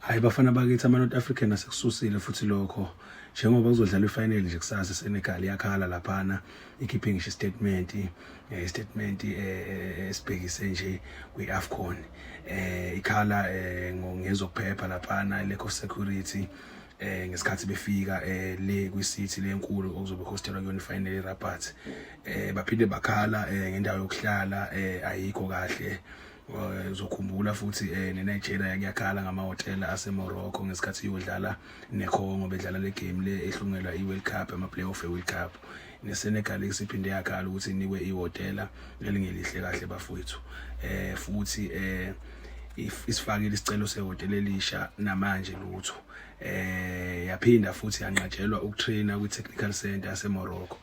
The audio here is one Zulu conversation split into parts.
Hayi bafana bakithi ama North African asekususile futhi lokho njengoba kuzodlala ifinal nje kusasa Senegal yakhala laphana ikhiphe ngisho statement esibhekise nje kwiAfcon ikhala ngezokuphepha laphana lack of security ngesikhathi befika le kwi-city lenkulu okuzobe hostelwa kuyona ifinal eRabat baphinde bakhala ngendawo yokuhlala ayikho kahle uzokhumbula futhi neNigeria yakhala ngamahotela aseMorocco ngesikhathi yodlala neCongo bedlala le game le ehlungelwa iWorld Cup ama-playoff eWorld Cup neSenegal isiphinde yakhala ukuthi inikwe ihotela elingelihle kahle bafowethu futhi isifakile isicelo sehotela elisha namanje lutho yaphinda futhi yanqatshelwa ukutraina kwi-technical center yaseMorocco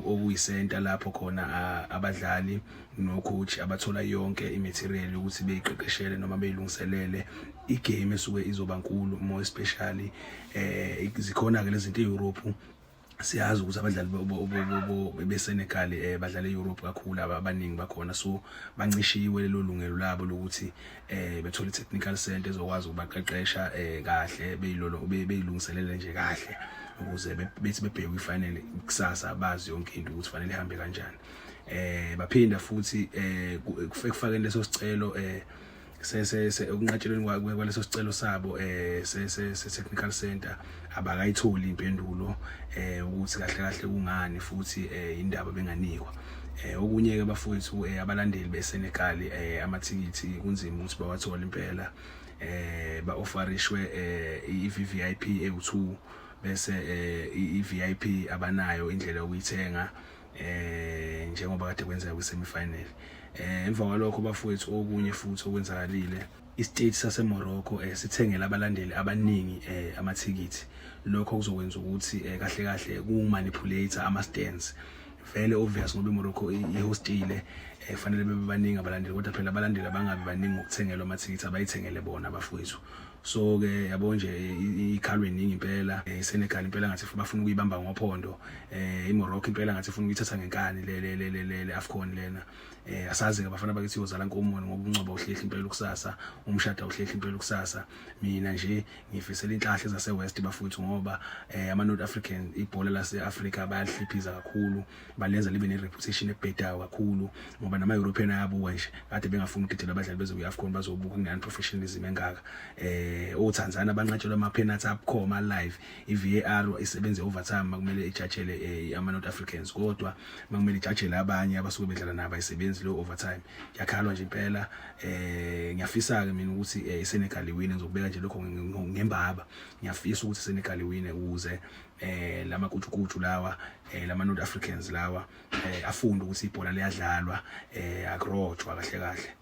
okuyisenta lapho khona abadlali nocoach abathola yonke imaterial ukuthi beyiqeqeshele noma beyilungiselele igame esuke izoba nkulu more especially zikhona ke lezi zinto eEurope siyazi ukuthi abadlali beSenegal badlala eEurope kakhulu abaningi bakhona so bancishiwe lelo lungelo labo lokuthi bethola technical center ezokwazi ukubaqeqesha kahle beyilungiselele nje kahle ukuze bethi bebheke ifinal kusasa bazi yonke into ukuthi fanele ihambe kanjani baphinda futhi kufakeni leso sicelo ukunqatshelweni kwaleso sicelo sabo se technical center abakayitholi impendulo ukuthi kahle kahle kungani futhi indaba benganikwa okunye ke bafowethu abalandeli beSenegal amathikithi kunzima ukuthi bawathole impela ba-offerishwe i-VIP ewu2 bese i-VIP abanayo indlela yokuyithenga njengoba kade kwenzeka kwi-semi-final emva kwalokho bafowethu okunye futhi okwenzakalile istate saseMorocco sithengela abalandeli abaningi amathikithi lokho kuzokwenza ukuthi kahle kahle kumanipulate ama-stands vele obvious ngoba iMorocco ihostile fanele bebe baningi abalandeli kodwa phela abalandeli abangabe baningi ngokuthengelwa amathikithi abayithengele bona abafowethu so ke yabo nje ikhalwe iningi impela iSenegal impela ngathi bafuna ukuyibamba ngophondo iMorocco impela ngathi ifuna ukuyithatha ngenkani le AFCON lena asazi ke bafana bakithi yozala nkomono ngoba uncwaba uhlehla impela ukusasa umshado uhlehla impela ukusasa mina nje ngifisela inhlahla zaseWest bafuthu ngoba ama North African ibhola laseAfrica bayalihiphiza kakhulu balenza libe nereputation ebhedayo kakhulu ngoba nama European ayabuka nje kade bengafuna ukudedela abadlali bezo kwiAfCON bazobuka ngeunprofessionalism engaka oTanzania banqatshelwa ama-penalty abukhoma live iVAR isebenze overtime makumele ijudgele ama North Africans kodwa makumele ijudgele abanye abasuke bedlala nabo ayisebenzi lo overtime yakhalwa nje impela ngiyafisa ke mina ukuthi iSenegal iwine ngizobeka nje lokho ngembaba ngiyafisa ukuthi iSenegal iwine ukuze lamakutshukutshu lawa lama North Africans lawa afunde ukuthi ibhola liyadlalwa akurojwa kahle kahle